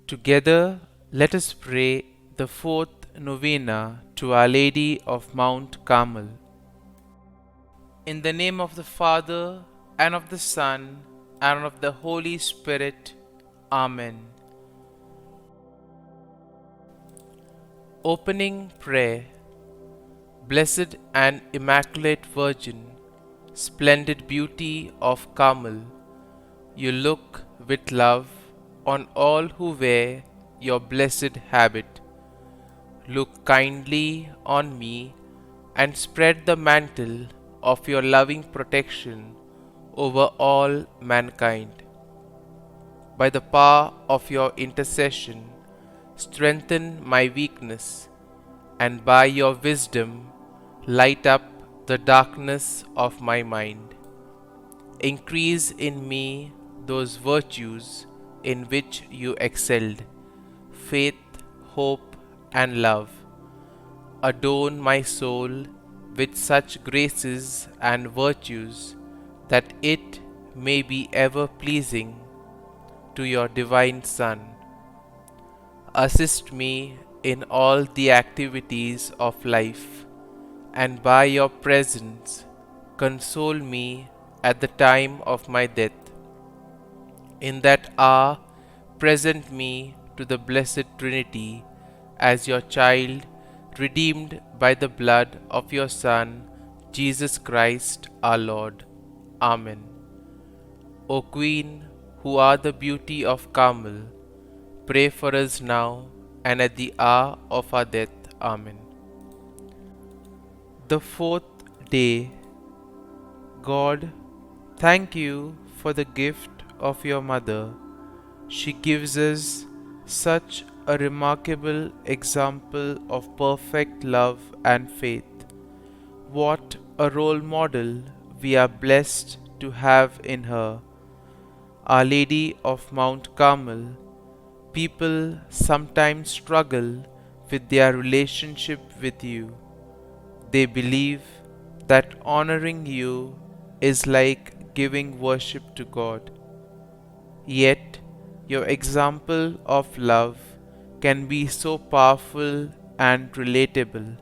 Together, let us pray the fourth novena to Our Lady of Mount Carmel. In the name of the Father, and of the Son, and of the Holy Spirit. Amen. Opening Prayer. Blessed and Immaculate Virgin, splendid beauty of Carmel, you look with love on all who wear your blessed habit. Look kindly on me and spread the mantle of your loving protection over all mankind. By the power of your intercession, strengthen my weakness, and by your wisdom, light up the darkness of my mind. Increase in me those virtues in which you excelled, faith, hope, and love. Adorn my soul with such graces and virtues that it may be ever pleasing to your divine Son. Assist me in all the activities of life, and by your presence console me at the time of my death. In that hour, present me to the Blessed Trinity as your child, redeemed by the blood of your Son, Jesus Christ our Lord. Amen. O Queen, who are the beauty of Carmel, pray for us now and at the hour of our death. Amen. The fourth day. God, thank you for the gift of your mother. She gives us such a remarkable example of perfect love and faith. What a role model we are blessed to have in her. Our Lady of Mount Carmel. People sometimes struggle with their relationship with you. They believe that honoring you is like giving worship to God. Yet, your example of love can be so powerful and relatable.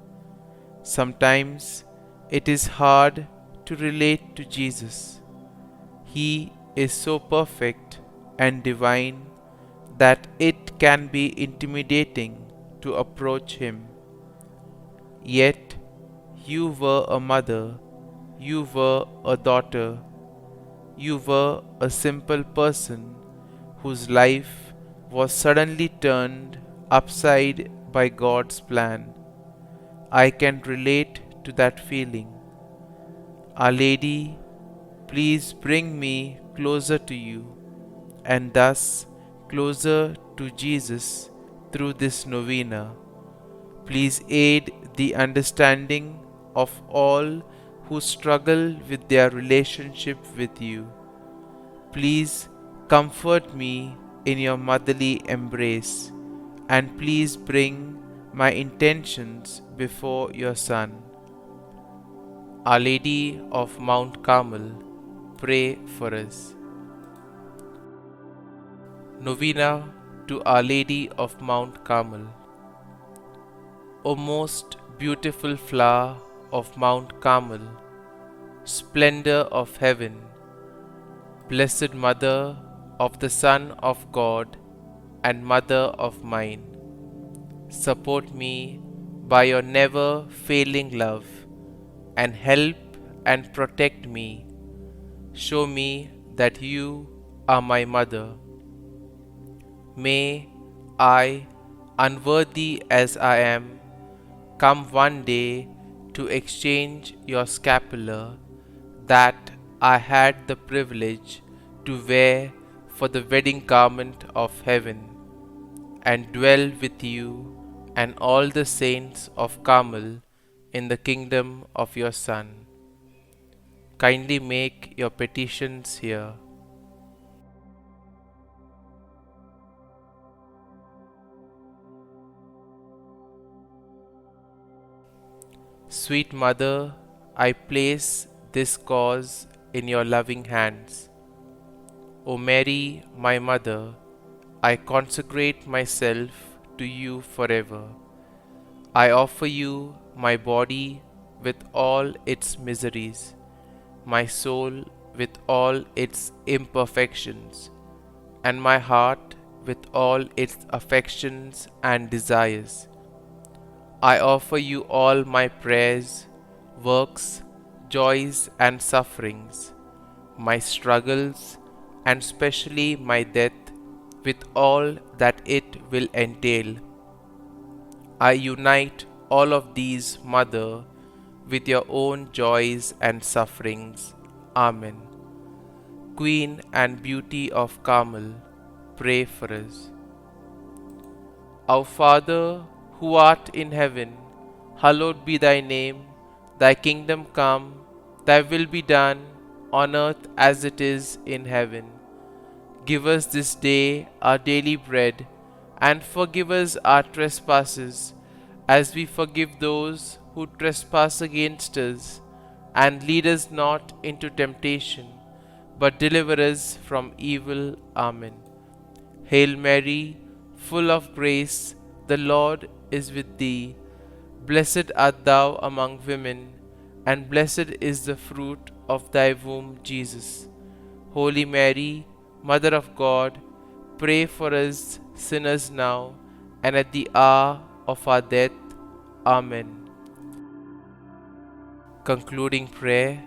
Sometimes it is hard to relate to Jesus. He is so perfect and divine that it can be intimidating to approach him. Yet, you were a mother, you were a daughter, you were a simple person whose life was suddenly turned upside by God's plan. I can relate to that feeling. Our Lady, please bring me closer to you, and thus closer to Jesus through this novena. Please aid the understanding of all who struggle with their relationship with you. Please comfort me in your motherly embrace, and please bring my intentions before your Son. Our Lady of Mount Carmel, pray for us. Novena to Our Lady of Mount Carmel. O most beautiful flower of Mount Carmel, splendor of heaven, blessed Mother of the Son of God and Mother of mine, support me by your never failing love, and help and protect me. Show me that you are my mother. May I, unworthy as I am, come one day to exchange your scapular that I had the privilege to wear for the wedding garment of heaven, and dwell with you and all the saints of Carmel in the kingdom of your Son. Kindly make your petitions here. Sweet Mother, I place this cause in your loving hands. O Mary, my Mother, I consecrate myself to you forever. I offer you my body with all its miseries, my soul with all its imperfections, and my heart with all its affections and desires. I offer you all my prayers, works, joys, and sufferings, my struggles, and specially my death, with all that it will entail. I unite all of these, Mother, with your own joys and sufferings. Amen. Queen and Beauty of Carmel, pray for us. Our Father, who art in heaven, hallowed be thy name. Thy kingdom come, thy will be done, on earth as it is in heaven. Give us this day our daily bread, and forgive us our trespasses, as we forgive those who trespass against us. And lead us not into temptation, but deliver us from evil. Amen. Hail Mary, full of grace, the Lord is with thee. Blessed art thou among women, and blessed is the fruit of thy womb, Jesus. Holy Mary, Mother of God, pray for us sinners now and at the hour of our death. Amen. Concluding prayer.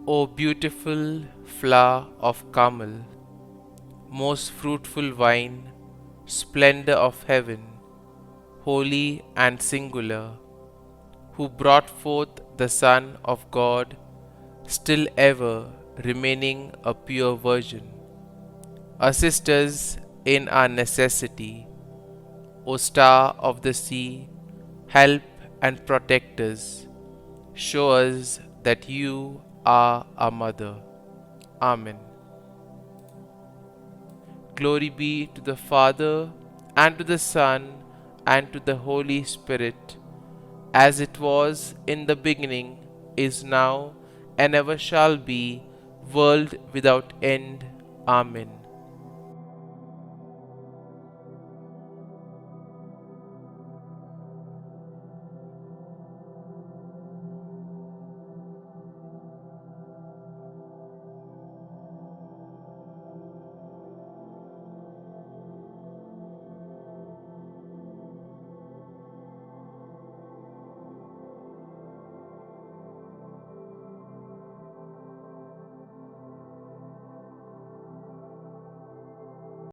O beautiful flower of Carmel, most fruitful vine, splendor of heaven, holy and singular, who brought forth the Son of God, still ever remaining a pure virgin. Assist us in our necessity, O star of the sea, help and protect us. Show us that you are our mother. Amen. Glory be to the Father, and to the Son, and to the Holy Spirit, as it was in the beginning, is now, and ever shall be, world without end. Amen.